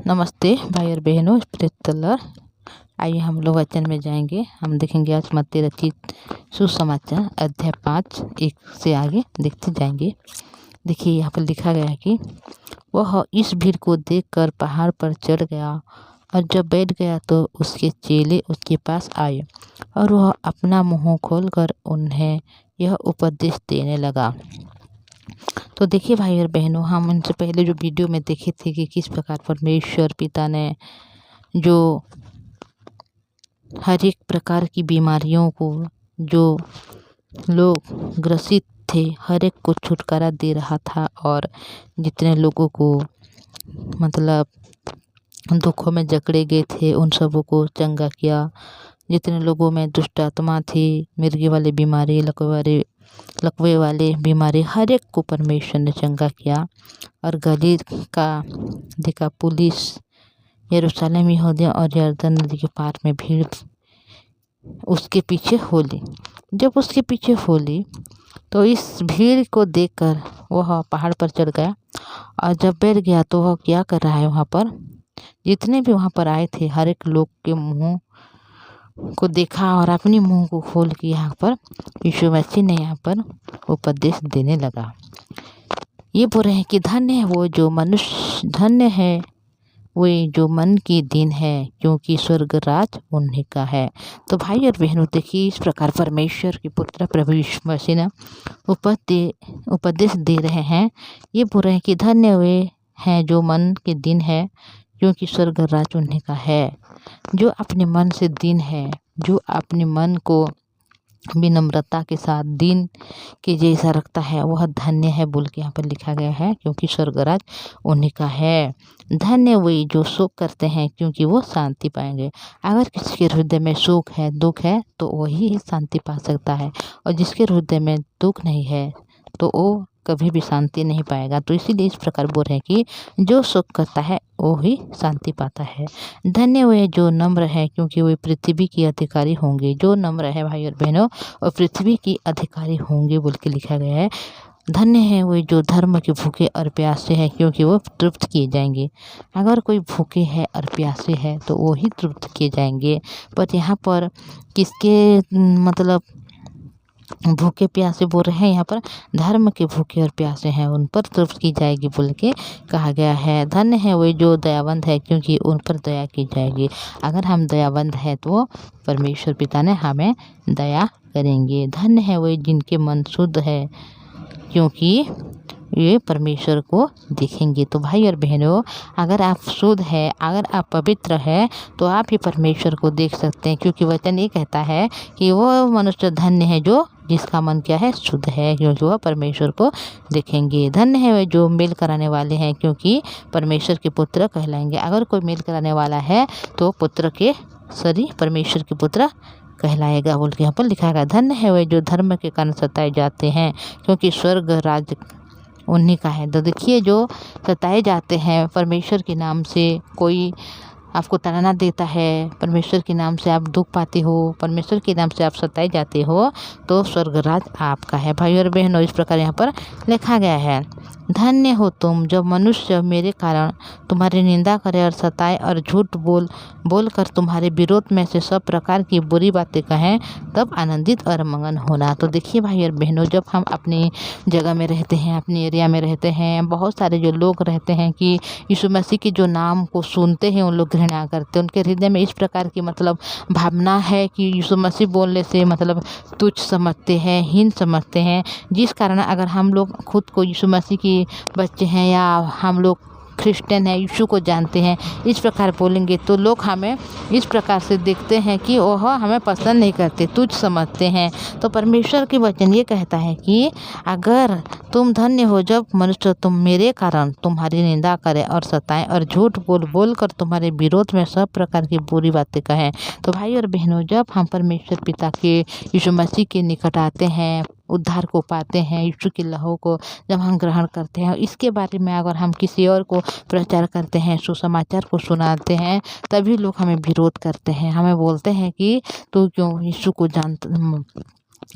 नमस्ते भाई और बहनों, प्रीतलर। आइए हम लोग वचन में जाएंगे। हम देखेंगे आज मत्ती रचित सुसमाचार अध्याय 5 1 से आगे देखते जाएंगे। देखिए यहाँ पर लिखा गया है कि वह इस भीड़ को देखकर पहाड़ पर चढ़ गया और जब बैठ गया तो उसके चेले उसके पास आए और वह अपना मुँह खोलकर उन्हें यह उपदेश देने लगा। तो देखिए भाई और बहनों, हम इनसे पहले जो वीडियो में देखे थे कि किस प्रकार परमेश्वर पिता ने जो हर एक प्रकार की बीमारियों को जो लोग ग्रसित थे हर एक को छुटकारा दे रहा था और जितने लोगों को मतलब दुखों में जकड़े गए थे उन सबों को चंगा किया। जितने लोगों में दुष्ट आत्मा थी, मिर्गी वाली बीमारी, लकवे वाले बीमारी, हर एक को परमेश्वर ने चंगा किया। और गलील का दिकापुलिस, यरूशलेम, यहूदिया और यरदन नदी के पार में भीड़ उसके पीछे हो ली। जब उसके पीछे हो ली तो इस भीड़ को देखकर वह पहाड़ पर चढ़ गया और जब बैठ गया तो वह क्या कर रहा है, वहाँ पर जितने भी वहाँ पर आए थे हर एक लोग के मुँह को देखा और अपनी मुंह को खोल के यहाँ पर यीशु मसीह ने यहाँ पर उपदेश देने लगा। ये बोल रहे हैं कि धन्य है वो जो मनुष्य, धन्य है वे जो मन की दीन है, क्योंकि स्वर्ग राज उन्हीं का है। तो भाई और बहनों, देखिए इस प्रकार परमेश्वर के पुत्र प्रभु यीशु मसीह ने उपदेश दे रहे हैं। ये बोल रहे हैं कि धन्य वे हैं जो मन के दीन है, क्योंकि स्वर्ग राज उन्हीं का है। जो अपने मन से दीन है, जो अपने मन को विनम्रता के साथ दीन के जैसा रखता है, वह धन्य है बोल के यहाँ पर लिखा गया है, क्योंकि स्वर्ग राज उन्हीं का है। धन्य वे जो शोक करते हैं, क्योंकि वो शांति पाएंगे। अगर किसी के हृदय में शोक है, दुख है, तो वही शांति पा सकता है, और जिसके हृदय में दुख नहीं है तो वो कभी भी शांति नहीं पाएगा। तो इसीलिए इस प्रकार बोल रहे हैं कि जो शोक करता है वो ही शांति पाता है। धन्य वे जो नम्र है, क्योंकि वे पृथ्वी की अधिकारी होंगे। जो नम्र है भाई और बहनों, और पृथ्वी की अधिकारी होंगे बोल के लिखा गया है। धन्य है वे जो धर्म के भूखे और प्यासे हैं, क्योंकि वो तृप्त किए जाएंगे। अगर कोई भूखे है और प्यासे है तो वो ही तृप्त किए जाएंगे। पर यहाँ पर किसके मतलब भूखे प्यासे बोल रहे हैं, यहाँ पर धर्म के भूखे और प्यासे हैं उन पर तृप्त की जाएगी बोल के कहा गया है। धन्य है वे जो दयावंत है, क्योंकि उन पर दया की जाएगी। अगर हम दयावंत हैं तो परमेश्वर पिता ने हमें दया करेंगे। धन्य है वे जिनके मन शुद्ध है, क्योंकि ये परमेश्वर को देखेंगे। तो भाई और बहनों, अगर आप शुद्ध है, अगर आप पवित्र है, तो आप ही परमेश्वर को देख सकते हैं, क्योंकि वचन ये कहता है कि वो मनुष्य धन्य है जो जिसका मन क्या है, शुद्ध है, क्योंकि वह परमेश्वर को देखेंगे। धन्य है वे जो मेल कराने वाले हैं, क्योंकि परमेश्वर के पुत्र कहलाएंगे। अगर कोई मेल कराने वाला है तो पुत्र के परमेश्वर के पुत्र कहलाएगा बोल के यहाँ पर लिखा गया। धन्य है वे जो धर्म के कारण सताए जाते हैं, क्योंकि स्वर्ग राज्य उन्हीं का है। तो देखिए, जो सताए जाते हैं परमेश्वर के नाम से, कोई आपको ताना देता है, परमेश्वर के नाम से आप दुख पाते हो, परमेश्वर के नाम से आप सताए जाते हो, तो स्वर्ग राज आपका है। भाई और बहनों, इस प्रकार यहाँ पर लिखा गया है। धन्य हो तुम जब मनुष्य मेरे कारण तुम्हारी निंदा करे और सताए और झूठ बोल कर तुम्हारे विरोध में से सब प्रकार की बुरी बातें कहें, तब आनंदित और मगन होना। तो देखिए भाई और बहनों, जब हम अपनी जगह में रहते हैं, अपनी एरिया में रहते हैं, बहुत सारे जो लोग रहते हैं कि यीशु मसीह के जो नाम को सुनते हैं उन लोग घृणा करते हैं। उनके हृदय में इस प्रकार की मतलब भावना है कि यीशु मसीह बोलने से मतलब तुच्छ समझते हैं, हीन समझते हैं, जिस कारण अगर हम लोग खुद को यीशु मसीह की बच्चे हैं या हम लोग क्रिश्चियन हैं, यीशु को जानते हैं, इस प्रकार बोलेंगे तो लोग हमें इस प्रकार से देखते हैं कि वह हमें पसंद नहीं करते, तुच्छ समझते हैं। तो परमेश्वर के वचन ये कहता है कि अगर तुम धन्य हो जब मनुष्य तुम मेरे कारण तुम्हारी निंदा करे और सताएं और झूठ बोल कर तुम्हारे विरोध में सब प्रकार की बुरी बातें कहें। तो भाई और बहनों, जब हम परमेश्वर पिता के यीशु मसीह के निकट आते हैं, उद्धार को पाते हैं, यीशु के लहू को जब हम ग्रहण करते हैं, इसके बारे में अगर हम किसी और को प्रचार करते हैं, सुसमाचार को सुनाते हैं, तभी लोग हमें विरोध करते हैं, हमें बोलते हैं कि तू क्यों यीशु को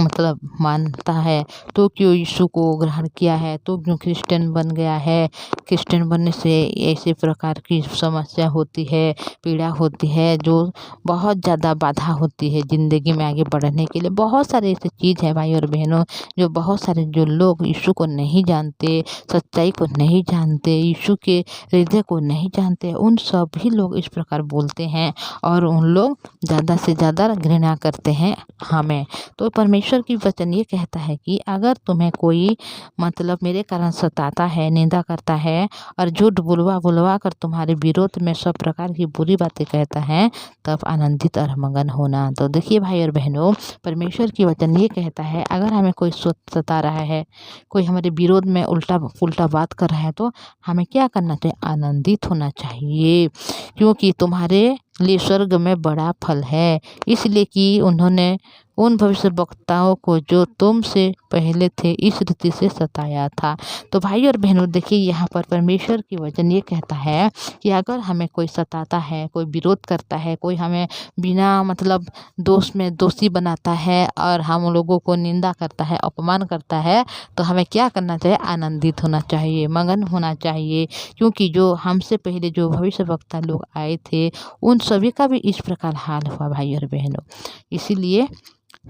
मतलब मानता है तो क्यों यीशु को ग्रहण किया है, तो क्यों क्रिश्चियन बन गया है। क्रिश्चियन बनने से ऐसे प्रकार की समस्या होती है, पीड़ा होती है, जो बहुत ज़्यादा बाधा होती है ज़िंदगी में आगे बढ़ने के लिए। बहुत सारे ऐसे चीज़ है भाई और बहनों, जो बहुत सारे जो लोग यीशु को नहीं जानते, सच्चाई को नहीं जानते, यीशु के हृदय को नहीं जानते, उन सभी लोग इस प्रकार बोलते हैं और उन लोग ज़्यादा से ज़्यादा घृणा करते हैं हमें। तो परमेश्वर की वचन ये कहता है कि अगर तुम्हें कोई मतलब मेरे कारण सताता है, निंदा करता है और झूठ बुलवा बुलवा कर तुम्हारे विरोध में सब प्रकार की बुरी बातें कहता है, तब आनंदित और मगन होना। तो देखिए भाई और बहनों, परमेश्वर की वचन ये कहता है अगर हमें कोई सता रहा है, कोई हमारे विरोध में उल्टा पुल्टा बात कर रहा है, तो हमें क्या करना चाहिए? आनंदित होना चाहिए, क्योंकि तुम्हारे लिए स्वर्ग में बड़ा फल है। इसलिए कि उन्होंने उन भविष्यवक्ताओं को जो तुमसे पहले थे इस रीति से सताया था। तो भाई और बहनों देखिए, यहाँ पर परमेश्वर की वचन ये कहता है कि अगर हमें कोई सताता है, कोई विरोध करता है, कोई हमें बिना मतलब दोष में दोषी बनाता है और हम लोगों को निंदा करता है, अपमान करता है, तो हमें क्या करना चाहिए? आनंदित होना चाहिए, मगन होना चाहिए, क्योंकि जो हमसे पहले जो भविष्यवक्ता लोग आए थे उन सभी का भी इस प्रकार हाल हुआ भाई और बहनों। इसीलिए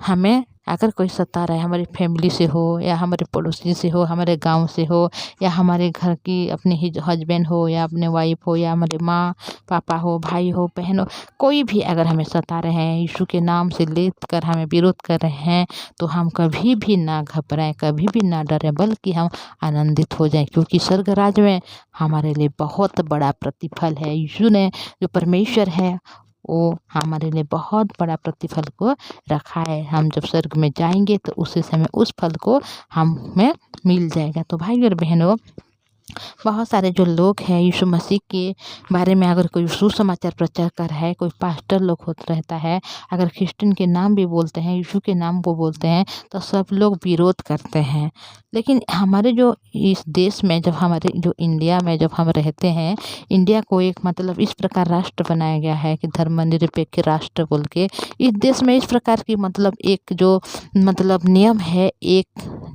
हमें अगर कोई सता रहा है, हमारी फैमिली से हो या हमारे पड़ोसी से हो, हमारे गांव से हो या हमारे घर की अपने ही हस्बैंड हो या अपने वाइफ हो या हमारे माँ पापा हो, भाई हो, बहन हो, कोई भी अगर हमें सता रहे हैं, यीशु के नाम से लेकर हमें विरोध कर रहे हैं, तो हम कभी भी ना घबराएं, कभी भी ना डरें, बल्कि हम आनंदित हो जाएं, क्योंकि स्वर्ग राज्य में हमारे लिए बहुत बड़ा प्रतिफल है। यीशु ने, जो परमेश्वर है, वो हमारे लिए बहुत बड़ा प्रतिफल को रखा है। हम जब स्वर्ग में जाएंगे तो उसी समय उस फल को हमें मिल जाएगा। तो भाई और बहनों, बहुत सारे जो लोग हैं यीशु मसीह के बारे में अगर कोई सुसमाचार प्रचार कर रहा है, कोई पास्टर लोग होता रहता है, अगर क्रिश्चियन के नाम भी बोलते हैं, यीशु के नाम को बोलते हैं, तो सब लोग विरोध करते हैं। लेकिन हमारे जो इस देश में, जब हमारे जो इंडिया में जब हम रहते हैं, इंडिया को एक मतलब इस प्रकार राष्ट्र बनाया गया है कि धर्मनिरपेक्ष राष्ट्र बोल के। इस देश में इस प्रकार की मतलब एक जो मतलब नियम है, एक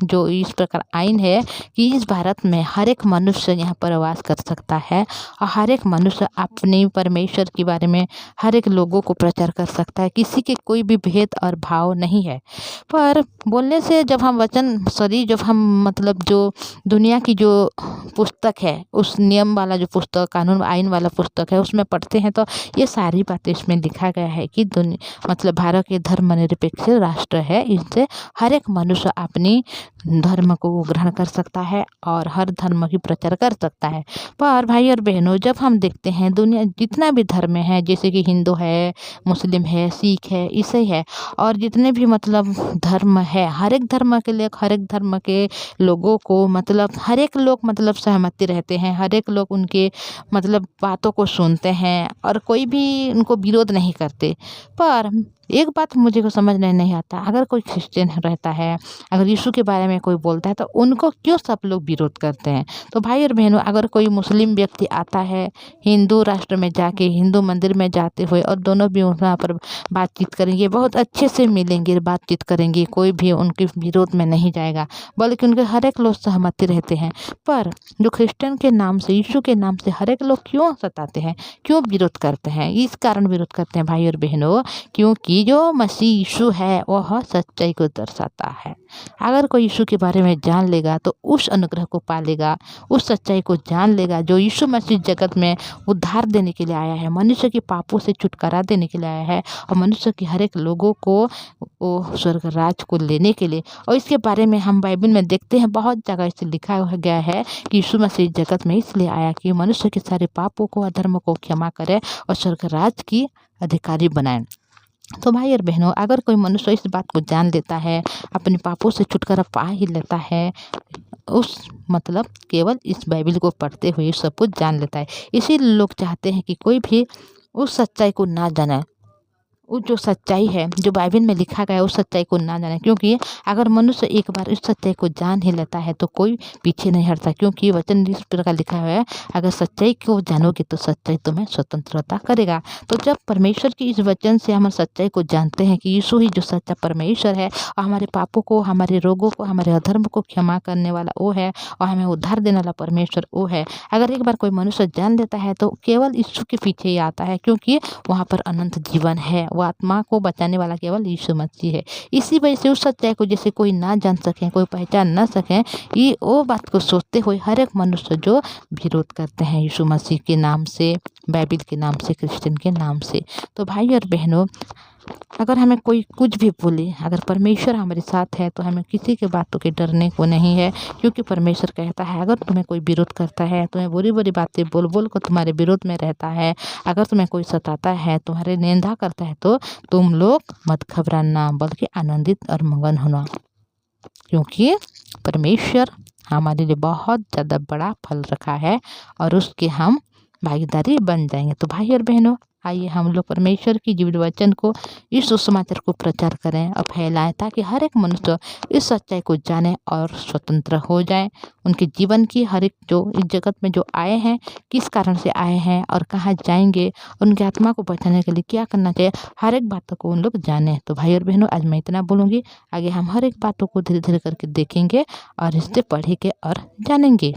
जो इस प्रकार आइन है कि इस भारत में हर एक मनुष्य यहाँ पर वास कर सकता है और हर एक मनुष्य अपने परमेश्वर के बारे में हर एक लोगों को प्रचार कर सकता है। किसी के कोई भी भेद और भाव नहीं है। पर बोलने से जब हम जब हम मतलब जो दुनिया की जो पुस्तक है, उस नियम वाला जो पुस्तक, कानून आइन वाला पुस्तक है, उसमें पढ़ते हैं तो ये सारी बातें इसमें लिखा गया है कि मतलब भारत एक धर्मनिरपेक्ष राष्ट्र है। इससे हर एक मनुष्य अपनी धर्म को ग्रहण कर सकता है और हर धर्म की प्रचार कर सकता है। पर भाई और बहनों, जब हम देखते हैं दुनिया जितना भी धर्म है, जैसे कि हिंदू है, मुस्लिम है, सिख है, ईसाई है, और जितने भी मतलब धर्म है, हर एक धर्म के लिए हर एक धर्म के लोगों को मतलब हर एक लोग मतलब सहमति रहते हैं, हर एक लोग उनके मतलब बातों को सुनते हैं और कोई भी उनको विरोध नहीं करते। पर एक बात मुझे को समझ में नहीं आता, अगर कोई क्रिश्चियन रहता है, अगर यीशु के बारे में कोई बोलता है, तो उनको क्यों सब लोग विरोध करते हैं? तो भाई और बहनों, अगर कोई मुस्लिम व्यक्ति आता है हिंदू राष्ट्र में जाके, हिंदू मंदिर में जाते हुए, और दोनों भी वहाँ पर बातचीत करेंगे, बहुत अच्छे से मिलेंगे, बातचीत करेंगे, कोई भी उनके विरोध में नहीं जाएगा, बल्कि उनके हर एक लोग सहमति रहते हैं। पर जो क्रिश्चियन के नाम से, यीशु के नाम से हर एक लोग क्यों सताते हैं, क्यों विरोध करते हैं? इस कारण विरोध करते हैं भाई और बहनों, क्योंकि जो मसीह यीशु है वह सच्चाई को दर्शाता है। अगर कोई यीशु के बारे में जान लेगा तो उस अनुग्रह को पा लेगा, उस सच्चाई को जान लेगा जो यीशु मसीह जगत में उद्धार देने के लिए आया है, मनुष्य के पापों से छुटकारा देने के लिए आया है और मनुष्य के हर एक लोगों को वो स्वर्ग राज को लेने के लिए। और इसके बारे में हम बाइबल में देखते हैं, बहुत जगह इसे लिखा गया है कि यीशु मसीह जगत में इसलिए आया कि मनुष्य के सारे पापों को, अधर्म को क्षमा करे और स्वर्ग राज की अधिकारी बनाए। तो भाई और बहनों, अगर कोई मनुष्य इस बात को जान लेता है, अपने पापों से छुटकारा पा ही लेता है, उस मतलब केवल इस बाइबल को पढ़ते हुए सब कुछ जान लेता है। इसीलिए लोग चाहते हैं कि कोई भी उस सच्चाई को ना जाने, वो जो सच्चाई है, जो बाइबल में लिखा गया है, उस सच्चाई को ना जाने। क्योंकि अगर मनुष्य एक बार इस सच्चाई को जान ही लेता है तो कोई पीछे नहीं हटता। क्योंकि वचन इस प्रकार लिखा हुआ है, अगर सच्चाई को जानोगे तो सच्चाई तुम्हें स्वतंत्रता करेगा। तो जब परमेश्वर की इस वचन से हम सच्चाई को जानते हैं कि यीशु ही जो सच्चा परमेश्वर है और हमारे पापों को, हमारे रोगों को, हमारे अधर्म को क्षमा करने वाला वो है और हमें उद्धार देने वाला परमेश्वर वो है। अगर एक बार कोई मनुष्य जान लेता है तो केवल यीशु के पीछे ही आता है, क्योंकि वहाँ पर अनंत जीवन है। वो आत्मा को बचाने वाला केवल यीशु मसीह है। इसी वजह से उस सच्चाई को जैसे कोई ना जान सकें, कोई पहचान ना सकें, ये वो बात को सोचते हुए हर एक मनुष्य जो विरोध करते हैं यीशु मसीह के नाम से, बाइबल के नाम से, क्रिश्चियन के नाम से। तो भाई और बहनों, अगर हमें कोई कुछ भी बोले, अगर परमेश्वर हमारे साथ है तो हमें किसी के बातों के डरने को नहीं है। क्योंकि परमेश्वर कहता है, अगर तुम्हें कोई विरोध करता है, तुम्हें बुरी बुरी बातें बोल बोल कर तुम्हारे विरोध में रहता है, अगर तुम्हें कोई सताता है, तुम्हारे निंदा करता है, तो तुम लोग मत घबराना, बल्कि आनंदित और मगन होना। क्योंकि परमेश्वर हमारे लिए बहुत ज़्यादा बड़ा फल रखा है और उसके हम भागीदारी बन जाएंगे। तो भाई और बहनों, आइए हम लोग परमेश्वर की जीवित वचन को, इस सुसमाचार को प्रचार करें और फैलाएं, ताकि हर एक मनुष्य इस सच्चाई को जाने और स्वतंत्र हो जाए। उनके जीवन की हर एक, जो इस जगत में जो आए हैं, किस कारण से आए हैं और कहाँ जाएंगे, और उनकी आत्मा को बचाने के लिए क्या करना चाहिए, हर एक बातों को उन लोग जाने। तो भाई और बहनों, आज मैं इतना बोलूँगी। आगे हम हर एक बातों को धीरे धीरे करके देखेंगे और इससे पढ़ेंगे और जानेंगे।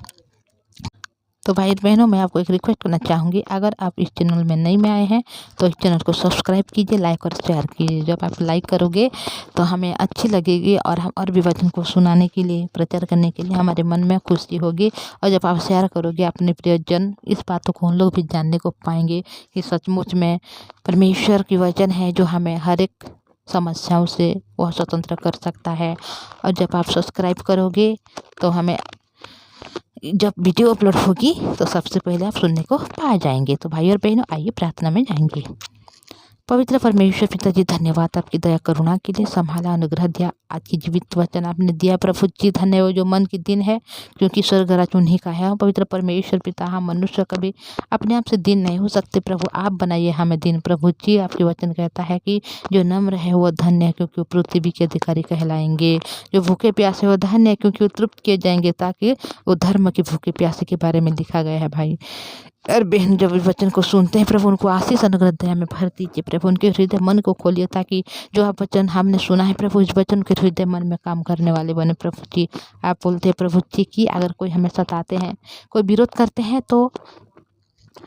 तो भाई बहनों, मैं आपको एक रिक्वेस्ट करना चाहूँगी, अगर आप इस चैनल में नए में आए हैं तो इस चैनल को सब्सक्राइब कीजिए, लाइक और शेयर कीजिए। जब आप लाइक करोगे तो हमें अच्छी लगेगी और हम और भी वचन को सुनाने के लिए, प्रचार करने के लिए हमारे मन में खुशी होगी। और जब आप शेयर करोगे अपने प्रियजन, इस बातों को उन लोग भी जानने को पाएंगे कि सचमुच में परमेश्वर की वचन है जो हमें हर एक समस्याओं से वह स्वतंत्र कर सकता है। और जब आप सब्सक्राइब करोगे तो हमें जब वीडियो अपलोड होगी तो सबसे पहले आप सुनने को पा जाएंगे। तो भाई और बहनों, आइए प्रार्थना में जाएंगे। पवित्र परमेश्वर पिताजी, धन्यवाद आपकी दया करुणा के लिए, संभाला, अनुग्रह दिया, आज की जीवित वचन आपने दिया प्रभु जी। धन्यवाद जो मन की दिन है, क्योंकि स्वर्ग राज उन्हीं का है। पवित्र परमेश्वर पिता, हम मनुष्य कभी अपने आप से दिन नहीं हो सकते प्रभु, आप बनाइए हमें दिन प्रभु जी। आपके वचन कहता है कि जो नम्र है वो धन्य है, क्योंकि वो पृथ्वी के अधिकारी कहलाएंगे। जो भूखे प्यासे वो धन्य है, क्योंकि वो तृप्त किए जाएंगे, ताकि वो धर्म के भूखे प्यासे के बारे में लिखा गया है। भाई और बहन, जब इस वचन को सुनते हैं प्रभु, उनको आशीष अनुग्रह दया में भर दीजिए प्रभु। उनके हृदय मन को खोलिए, ताकि जो आप वचन हमने सुना है प्रभु, इस वचन के हृदय मन में काम करने वाले बने प्रभु जी। आप बोलते हैं प्रभु जी कि अगर कोई हमें सताते हैं, कोई विरोध करते हैं, तो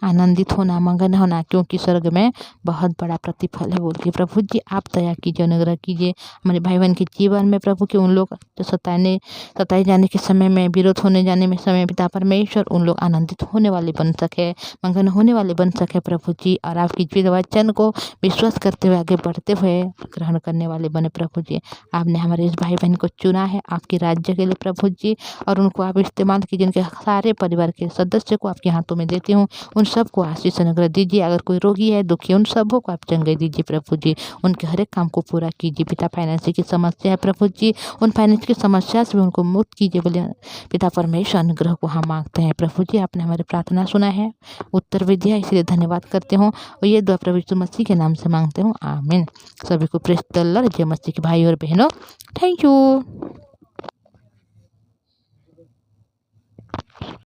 आनंदित होना, मगन होना, क्योंकि स्वर्ग में बहुत बड़ा प्रतिफल है बोलती प्रभु जी। आप दया कीजिए, अनुग्रह कीजिए हमारे भाई बहन के जीवन में प्रभु, कि उन लोग जो सताए जाने के समय में, विरोध होने जाने में समय, पिता परमेश्वर उन लोग आनंदित होने वाले बन सके, मगन होने वाले बन सके प्रभु जी। और आपकी जीवित वचन को विश्वास करते हुए आगे बढ़ते हुए ग्रहण करने वाले बने प्रभु जी। आपने हमारे इस भाई बहन को चुना है आपके राज्य के लिए प्रभु जी, और उनको आप इस्तेमाल कीजिए। उनके सारे परिवार के सदस्य को आपके हाथों में देती हूँ, उन सबको आशीष अनुग्रह दीजिए। अगर कोई रोगी है, दुखी, उन सबों को आप चंगाई दीजिए प्रभु जी। उनके हर एक काम को पूरा कीजिए पिता। फाइनेंस की समस्या है प्रभु जी, उन फाइनेंस की समस्या से भी उनको मुक्त कीजिए बोले पिता परमेश्वर। अनुग्रह को हम मांगते हैं प्रभु जी। आपने हमारी प्रार्थना सुना है, उत्तर भी दिया, इसलिए धन्यवाद करते हूँ। और ये दुआ प्रभु यीशु मसीह के नाम से मांगते हूँ, आमीन। सभी को प्रेज द लॉर्ड। जय मसीह के भाई और बहनों, थैंक यू।